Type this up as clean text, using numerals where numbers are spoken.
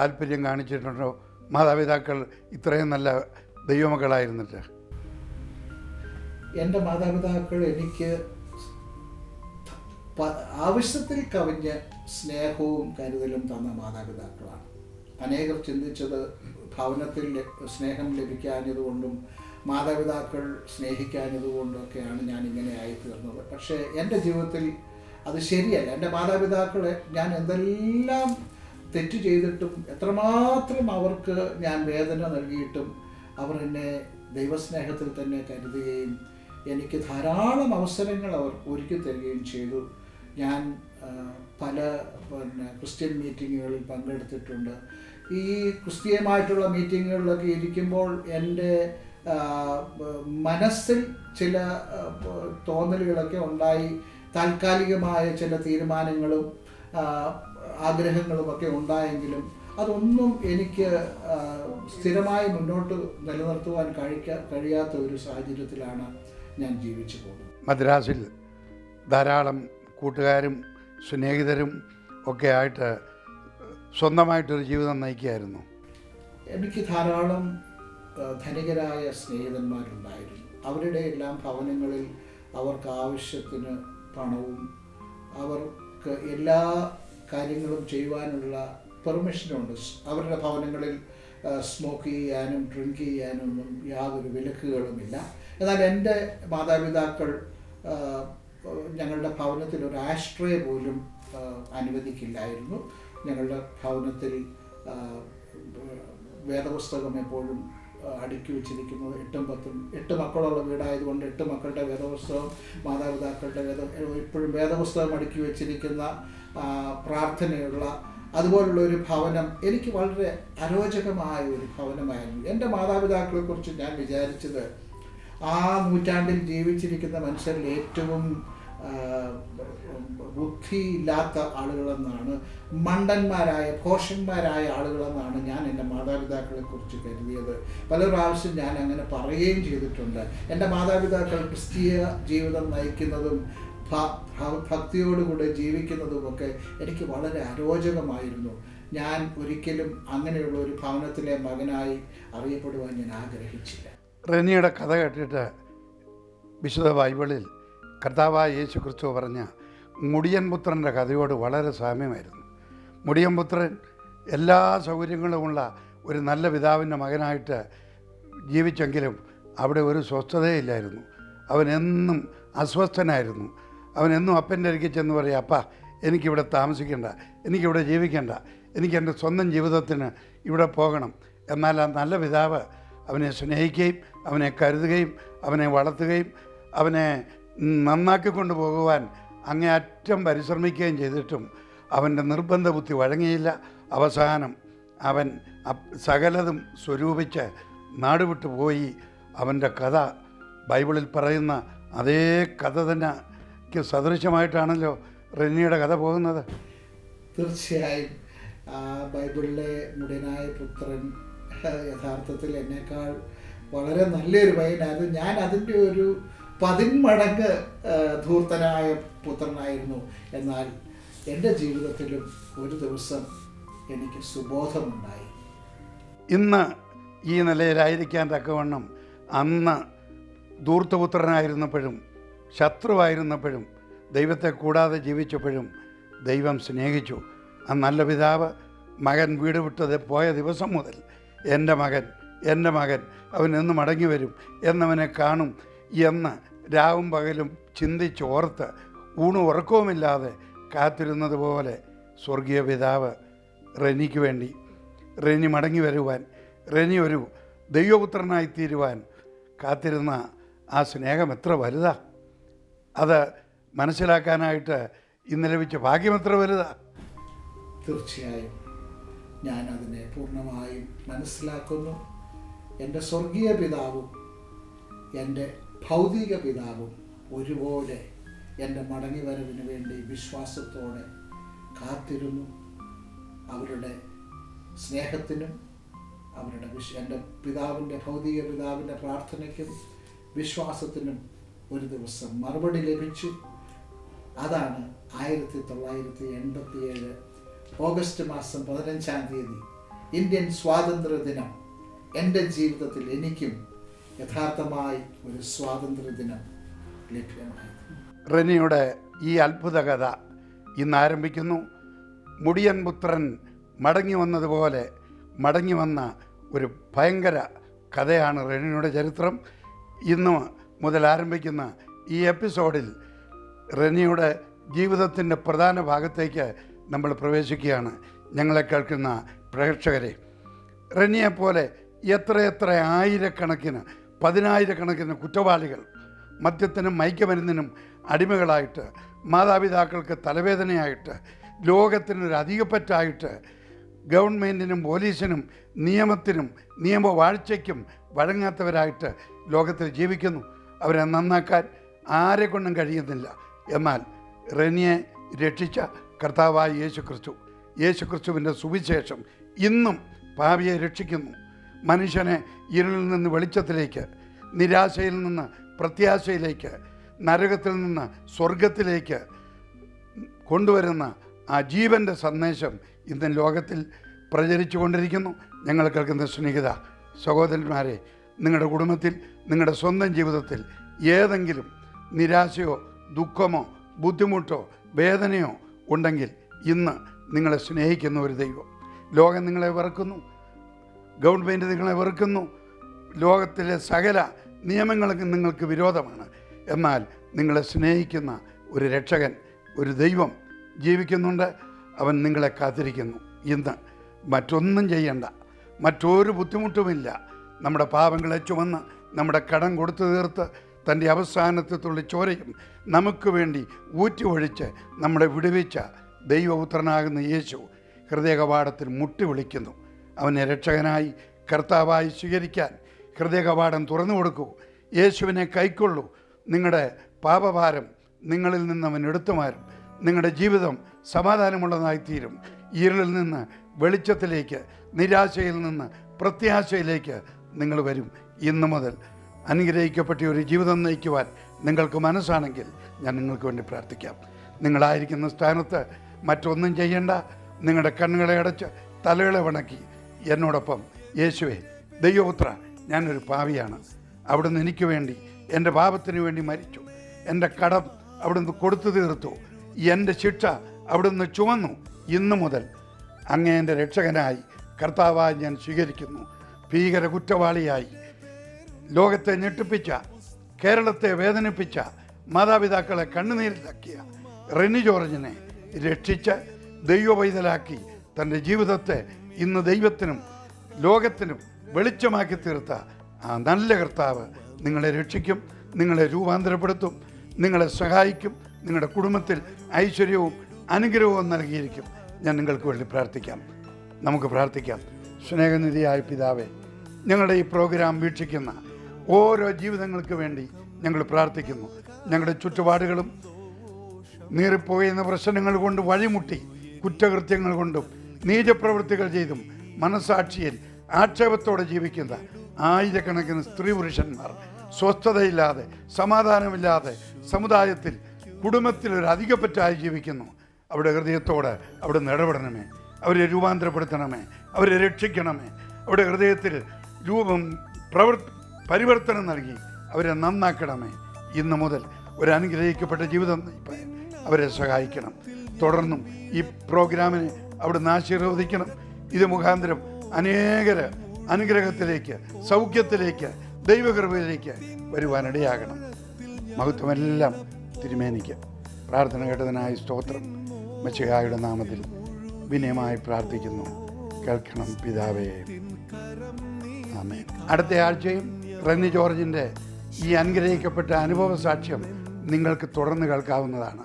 താല്പര്യം കാണിച്ചിട്ടുണ്ടോ മാതാപിതാക്കൾ ഇത്രയും നല്ല ദൈവമക്കളായിരുന്നിട്ട്? എൻ്റെ മാതാപിതാക്കൾ എനിക്ക് ആവശ്യത്തിൽ കവിഞ്ഞ സ്നേഹവും കരുതലും തന്ന മാതാപിതാക്കളാണ്. അനേകർ ചിന്തിച്ചത് ഭവനത്തിൽ സ്നേഹം ലഭിക്കാഞ്ഞതുകൊണ്ടും മാതാപിതാക്കൾ സ്നേഹിക്കാഞ്ഞതുകൊണ്ടൊക്കെയാണ് ഞാൻ ഇങ്ങനെ ആയിത്തീർന്നത്. പക്ഷേ എൻ്റെ ജീവിതത്തിൽ അത് ശരിയല്ല. എൻ്റെ മാതാപിതാക്കളെ ഞാൻ എന്തെല്ലാം തെറ്റ് ചെയ്തിട്ടും എത്രമാത്രം അവർക്ക് ഞാൻ വേദന നൽകിയിട്ടും അവർ എന്നെ ദൈവസ്നേഹത്തിൽ തന്നെ കരുതുകയും എനിക്ക് ധാരാളം അവസരങ്ങൾ അവർ ഒരുക്കി തരികയും ചെയ്തു. ഞാൻ പല ക്രിസ്ത്യൻ മീറ്റിങ്ങുകളിൽ പങ്കെടുത്തിട്ടുണ്ട്. ഈ ക്രിസ്തീയമായിട്ടുള്ള മീറ്റിങ്ങുകളിലൊക്കെ ഇരിക്കുമ്പോൾ എൻ്റെ മനസ്സിൽ ചില തോന്നലുകളൊക്കെ ഉണ്ടായി. താൽക്കാലികമായ ചില തീരുമാനങ്ങളും ആഗ്രഹങ്ങളുമൊക്കെ ഉണ്ടായെങ്കിലും അതൊന്നും എനിക്ക് സ്ഥിരമായി മുന്നോട്ട് നിലനിർത്തുവാൻ കഴിയാത്ത ഒരു സാഹചര്യത്തിലാണ് ഞാൻ ജീവിച്ചു പോകുന്നത്. മദ്രാസിൽ ധാരാളം കൂട്ടുകാരും സ്നേഹിതരും ഒക്കെ ആയിട്ട് സ്വന്തമായിട്ടൊരു ജീവിതം നയിക്കുകയായിരുന്നു. എനിക്ക് ധാരാളം ധനികരായ സ്നേഹിതന്മാരുണ്ടായിരുന്നു. അവരുടെ എല്ലാം ഭവനങ്ങളിൽ അവർക്ക് ആവശ്യത്തിന് പണവും അവർക്ക് എല്ലാ കാര്യങ്ങളും ചെയ്യുവാനുള്ള പെർമിഷനുണ്ട്. അവരുടെ ഭവനങ്ങളിൽ സ്മോക്ക് ചെയ്യാനും ഡ്രിങ്ക് ചെയ്യാനൊന്നും യാതൊരു വിലക്കുകളുമില്ല. എന്നാൽ എൻ്റെ മാതാപിതാക്കൾ ഞങ്ങളുടെ ഭവനത്തിൽ ഒരു ആഷ്ട്രേ പോലും അനുവദിക്കില്ലായിരുന്നു. ഞങ്ങളുടെ ഭവനത്തിൽ വേദപുസ്തകം എപ്പോഴും അടുക്കി വെച്ചിരിക്കുന്നത് 8 മക്കളുള്ള വീടായതുകൊണ്ട് 8 മക്കളുടെ വേദപുസ്തകം, മാതാപിതാക്കളുടെ ഇപ്പോഴും വേദപുസ്തകം അടുക്കി വെച്ചിരിക്കുന്ന പ്രാർത്ഥനയുള്ള അതുപോലുള്ള ഒരു ഭവനം എനിക്ക് വളരെ അരോചകമായ ഒരു ഭവനമായിരുന്നു. എൻ്റെ മാതാപിതാക്കളെക്കുറിച്ച് ഞാൻ വിചാരിച്ചത് ആ നൂറ്റാണ്ടിൽ ജീവിച്ചിരിക്കുന്ന മനുഷ്യരിൽ ഏറ്റവും ബുദ്ധിയില്ലാത്ത ആളുകളെന്നാണ്, മണ്ടന്മാരായ ഭോഷന്മാരായ ആളുകളെന്നാണ് ഞാൻ എൻ്റെ മാതാപിതാക്കളെക്കുറിച്ച് കരുതിയത്. പല പ്രാവശ്യം ഞാൻ അങ്ങനെ പറയുകയും ചെയ്തിട്ടുണ്ട്. എൻ്റെ മാതാപിതാക്കൾ ക്രിസ്തീയ ജീവിതം നയിക്കുന്നതും ഭക്തിയോടുകൂടെ ജീവിക്കുന്നതുമൊക്കെ എനിക്ക് വളരെ അരോചകമായിരുന്നു. ഞാൻ ഒരിക്കലും അങ്ങനെയുള്ള ഒരു ഭവനത്തിലെ മകനായി അറിയപ്പെടുവാൻ ഞാൻ ആഗ്രഹിച്ചില്ല. റെനിയുടെ കഥ കേട്ടിട്ട് വിശുദ്ധ ബൈബിളിൽ കർത്താവായ യേശു ക്രിസ്തു പറഞ്ഞ മുടിയൻ പുത്രൻ്റെ കഥയോട് വളരെ സാമ്യമായിരുന്നു. മുടിയൻ പുത്രൻ എല്ലാ സൗകര്യങ്ങളുമുള്ള ഒരു നല്ല പിതാവിൻ്റെ മകനായിട്ട് ജീവിച്ചെങ്കിലും അവിടെ ഒരു സ്വസ്ഥതയില്ലായിരുന്നു. അവനെന്നും അസ്വസ്ഥനായിരുന്നു. അവനെന്നും അപ്പൻ്റെ അരികിൽ ചെന്ന് പറയും, അപ്പ എനിക്കിവിടെ താമസിക്കേണ്ട, എനിക്കിവിടെ ജീവിക്കേണ്ട, എനിക്ക് എൻ്റെ സ്വന്തം ജീവിതത്തിന് ഇവിടെ പോകണം. എന്നാൽ ആ നല്ല പിതാവ് അവനെ സ്നേഹിക്കുകയും അവനെ കരുതുകയും അവനെ വളർത്തുകയും അവനെ നന്നാക്കിക്കൊണ്ട് പോകുവാൻ അങ്ങേയറ്റം പരിശ്രമിക്കുകയും ചെയ്തിട്ടും അവൻ്റെ നിർബന്ധ ബുദ്ധി വഴങ്ങിയില്ല. അവസാനം അവൻ സകലതും സ്വരൂപിച്ച് നാടുവിട്ടു പോയി. അവൻ്റെ കഥ ബൈബിളിൽ പറയുന്ന അതേ കഥ തന്നെ സദൃശമായിട്ടാണല്ലോ റെനിയുടെ കഥ പോകുന്നത്. തീർച്ചയായും ബൈബിളിലെ മുടിയനായ പുത്രൻ യഥാർത്ഥത്തിൽ എന്നേക്കാൾ വളരെ നല്ലൊരു പയ്യനായിരുന്നു. ഞാൻ അതിൻ്റെ ഒരു 10 മടങ്ങ് ധൂർത്തനായ പുത്രനായിരുന്നു. എന്നാൽ എൻ്റെ ജീവിതത്തിലും ഒരു ദിവസം എനിക്ക് സുബോധമുണ്ടായി. ഇന്ന് ഈ നിലയിലായിരിക്കാൻ തക്കവണ്ണം അന്ന് ധൂർത്തപുത്രനായിരുന്നപ്പോഴും ശത്രുവായിരുന്നപ്പോഴും ദൈവത്തെ കൂടാതെ ജീവിച്ചപ്പോഴും ദൈവം സ്നേഹിച്ചു. ആ നല്ല പിതാവ് മകൻ വീട് വിട്ടത് പോയ ദിവസം മുതൽ എൻ്റെ മകൻ അവൻ എന്ന് മടങ്ങി വരും, എന്നവനെ കാണും എന്ന് രാവും പകലും ചിന്തിച്ചോർത്ത് ഊണും ഉറക്കവുമില്ലാതെ കാത്തിരുന്നത് പോലെ സ്വർഗീയ പിതാവ് റെനിക്ക് വേണ്ടി, റെനി മടങ്ങി വരുവാൻ, റെനി ഒരു ദൈവപുത്രനായിത്തീരുവാൻ കാത്തിരുന്ന ആ സ്നേഹം എത്ര വലുതാ! അത് മനസ്സിലാക്കാനായിട്ട് ഇന്ന് ലഭിച്ച ഭാഗ്യം എത്ര വലുതാ! തീർച്ചയായും ഞാൻ അതിനെ പൂർണ്ണമായും മനസ്സിലാക്കുന്നു. എൻ്റെ സ്വർഗീയ പിതാവും എൻ്റെ ഭൗതിക പിതാവും ഒരുപോലെ എൻ്റെ മടങ്ങിവരവിന് വേണ്ടി വിശ്വാസത്തോടെ കാത്തിരുന്നു. അവരുടെ സ്നേഹത്തിനും അവരുടെ എൻ്റെ പിതാവിൻ്റെ ഭൗതിക പിതാവിൻ്റെ പ്രാർത്ഥനയ്ക്കും വിശ്വാസത്തിനും ഒരു ദിവസം മറുപടി ലഭിച്ചു. അതാണ് 1987 ഓഗസ്റ്റ് മാസം 15-ാം തീയതി ഇന്ത്യൻ സ്വാതന്ത്ര്യ ദിനം എൻ്റെ ജീവിതത്തിൽ എനിക്കും യഥാർത്ഥമായി ഒരു സ്വാതന്ത്ര്യ ദിനം ലഭ്യമായി. റെനിയുടെ ഈ അത്ഭുത കഥ ഇന്ന് ആരംഭിക്കുന്നു. മുടിയൻ പുത്രൻ മടങ്ങി വന്നതുപോലെ മടങ്ങി വന്ന ഒരു ഭയങ്കര കഥയാണ് റെനിയുടെ ചരിത്രം. ഇന്ന് മുതൽ ആരംഭിക്കുന്ന ഈ എപ്പിസോഡിൽ റെനിയുടെ ജീവിതത്തിൻ്റെ പ്രധാന ഭാഗത്തേക്ക് നമ്മൾ പ്രവേശിക്കുകയാണ്. ഞങ്ങളെ കേൾക്കുന്ന പ്രേക്ഷകരെ, റെനിയെപ്പോലെ എത്രയെത്ര ആയിരക്കണക്കിന് പതിനായിരക്കണക്കിന് കുറ്റവാളികൾ മദ്യത്തിനും മയക്കുമരുന്നിനും അടിമകളായിട്ട്, മാതാപിതാക്കൾക്ക് തലവേദനയായിട്ട്, ലോകത്തിനൊരു അധികപ്പറ്റായിട്ട്, ഗവൺമെൻറ്റിനും പോലീസിനും നിയമത്തിനും നിയമവാഴ്ചയ്ക്കും വഴങ്ങാത്തവരായിട്ട് ലോകത്തിൽ ജീവിക്കുന്നു. അവരെ നന്നാക്കാൻ ആരെക്കൊണ്ടും കഴിയുന്നില്ല. എന്നാൽ റെനിയെ രക്ഷിച്ച കർത്താവായ യേശുക്രിസ്തുവിൻ്റെ സുവിശേഷം ഇന്നും പാപിയെ രക്ഷിക്കുന്നു. മനുഷ്യനെ ഇരുളിൽ നിന്ന് വെളിച്ചത്തിലേക്ക്, നിരാശയിൽ നിന്ന് പ്രത്യാശയിലേക്ക്, നരകത്തിൽ നിന്ന് സ്വർഗത്തിലേക്ക് കൊണ്ടുവരുന്ന ആ ജീവൻ്റെ സന്ദേശം ഇന്ന് ലോകത്തിൽ പ്രചരിച്ചു കൊണ്ടിരിക്കുന്നു. ഞങ്ങൾ കേൾക്കുന്ന സ്നേഹിത സഹോദരന്മാരെ, നിങ്ങളുടെ കുടുംബത്തിൽ, നിങ്ങളുടെ സ്വന്തം ജീവിതത്തിൽ ഏതെങ്കിലും നിരാശയോ ദുഃഖമോ ബുദ്ധിമുട്ടോ വേദനയോ ഉണ്ടെങ്കിൽ ഇന്ന് നിങ്ങളെ സ്നേഹിക്കുന്ന ഒരു ദൈവം. ലോകം നിങ്ങളെ വെറുക്കുന്നു, ഗവൺമെൻറ് നിങ്ങളെ വെറുക്കുന്നു, ലോകത്തിലെ സകല നിയമങ്ങൾക്ക് നിങ്ങൾക്ക് വിരോധമാണ്. എന്നാൽ നിങ്ങളെ സ്നേഹിക്കുന്ന ഒരു രക്ഷകൻ, ഒരു ദൈവം ജീവിക്കുന്നുണ്ട്. അവൻ നിങ്ങളെ കാത്തിരിക്കുന്നു. ഇന്ന് മറ്റൊന്നും ചെയ്യണ്ട, മറ്റൊരു ബുദ്ധിമുട്ടുമില്ല. നമ്മുടെ പാപങ്ങളെ ചുമന്ന് നമ്മുടെ കടം കൊടുത്തു തീർത്ത് തൻ്റെ അവസാനത്തെ തുള്ളി ചോരയും നമുക്ക് വേണ്ടി ഊറ്റി ഒഴിച്ച് നമ്മളെ വിടുവിച്ച ദൈവപുത്രനാകുന്ന യേശു ഹൃദയകവാടത്തിൽ മുട്ടി വിളിക്കുന്നു. അവനെ രക്ഷകനായി കർത്താവായി സ്വീകരിക്കാൻ ഹൃദയകവാടം തുറന്നു കൊടുക്കൂ. യേശുവിനെ കൈക്കൊള്ളൂ. നിങ്ങളുടെ പാപഭാരം നിങ്ങളിൽ നിന്ന് അവൻ എടുത്തു മാറും. നിങ്ങളുടെ ജീവിതം സമാധാനമുള്ളതായിത്തീരും. ഇരുളിൽ നിന്ന് വെളിച്ചത്തിലേക്ക്, നിരാശയിൽ നിന്ന് പ്രത്യാശയിലേക്ക് നിങ്ങൾ വരും. ഇന്നു മുതൽ അനുഗ്രഹിക്കപ്പെട്ട ഒരു ജീവിതം നയിക്കുവാൻ നിങ്ങൾക്ക് മനസ്സാണെങ്കിൽ ഞാൻ നിങ്ങൾക്ക് വേണ്ടി പ്രാർത്ഥിക്കാം. നിങ്ങളായിരിക്കുന്ന സ്ഥാനത്ത് മറ്റൊന്നും ചെയ്യേണ്ട. നിങ്ങളുടെ കണ്ണുകളെ അടച്ച് തലകളെ വണക്കി എന്നോടൊപ്പം, യേശുവേ, ദൈവപുത്ര, ഞാനൊരു പാപിയാണ്. അവിടുന്ന് എനിക്ക് വേണ്ടി, എൻ്റെ പാപത്തിന് വേണ്ടി മരിച്ചു. എൻ്റെ കടം അവിടുന്ന് കൊടുത്തു തീർത്തു. എൻ്റെ ശിക്ഷ അവിടുന്ന് ചുമന്നു. ഇന്നു മുതൽ അങ്ങേ എൻ്റെ രക്ഷകനായി കർത്താവായി ഞാൻ സ്വീകരിക്കുന്നു. ഭീകര കുറ്റവാളിയായി ലോകത്തെ ഞെട്ടിപ്പിച്ച, കേരളത്തെ വേദനിപ്പിച്ച, മാതാപിതാക്കളെ കണ്ണുനീരിലാക്കിയ റെനി ജോർജിനെ രക്ഷിച്ച് ദൈവപൈതലാക്കി തൻ്റെ ജീവിതത്തെ ഇന്ന് ദൈവത്തിനും ലോകത്തിനും വെളിച്ചമാക്കി തീർത്ത ആ നല്ല കർത്താവ് നിങ്ങളെ രക്ഷിക്കും, നിങ്ങളെ രൂപാന്തരപ്പെടുത്തും, നിങ്ങളെ സഹായിക്കും. നിങ്ങളുടെ കുടുംബത്തിൽ ഐശ്വര്യവും അനുഗ്രഹവും നൽകിയിരിക്കും. ഞാൻ നിങ്ങൾക്ക് വേണ്ടി പ്രാർത്ഥിക്കാം. നമുക്ക് പ്രാർത്ഥിക്കാം. സ്നേഹനിധിയായ പിതാവേ, ഞങ്ങളുടെ ഈ പ്രോഗ്രാം വീക്ഷിക്കുന്ന ഓരോ ജീവിതങ്ങൾക്ക് വേണ്ടി ഞങ്ങൾ പ്രാർത്ഥിക്കുന്നു. ഞങ്ങളുടെ ചുറ്റുപാടുകളും നീറിപ്പോകുന്ന പ്രശ്നങ്ങൾ കൊണ്ട് വഴിമുട്ടി, കുറ്റകൃത്യങ്ങൾ കൊണ്ടും നീചപ്രവൃത്തികൾ ചെയ്തും മനസാക്ഷിയിൽ ആക്ഷേപത്തോടെ ജീവിക്കുന്ന ആയിരക്കണക്കിന് സ്ത്രീ പുരുഷന്മാർ സ്വസ്ഥതയില്ലാതെ, സമാധാനമില്ലാതെ സമുദായത്തിൽ, കുടുംബത്തിൽ ഒരു അധികപ്പറ്റായി ജീവിക്കുന്നു. അവരുടെ ഹൃദയത്തോട് അവിടുന്ന് ഇടപെടണമേ. അവരെ രൂപാന്തരപ്പെടുത്തണമേ. അവരെ രക്ഷിക്കണമേ. അവരുടെ ഹൃദയത്തിൽ പരിവർത്തനം നൽകി അവരെ നന്നാക്കണമേ. ഇന്നു മുതൽ ഒരു അനുഗ്രഹിക്കപ്പെട്ട ജീവിതം നയിപ്പാൻ അവരെ സഹായിക്കണം. തുടർന്നും ഈ പ്രോഗ്രാമിനെ അവിടുന്ന് ആശീർവദിക്കണം. ഇത് മുഖാന്തരം അനേകർ അനുഗ്രഹത്തിലേക്ക്, സൗഖ്യത്തിലേക്ക്, ദൈവകൃപയിലേക്ക് വരുവാനിടയാകണം. മഹത്വമെല്ലാം തിരുമേനിക്ക്. പ്രാർത്ഥന കേട്ടതിനായി സ്തോത്രം. മെസ്സിഹായുടെ നാമത്തിൽ വിനയമായി പ്രാർത്ഥിക്കുന്നു. കേൾക്കണം പിതാവേ, ആമേൻ. അടുത്ത ആഴ്ചയും റെനി ജോർജിൻ്റെ ഈ അനുഗ്രഹിക്കപ്പെട്ട അനുഭവ സാക്ഷ്യം നിങ്ങൾക്ക് തുടർന്ന് കേൾക്കാവുന്നതാണ്.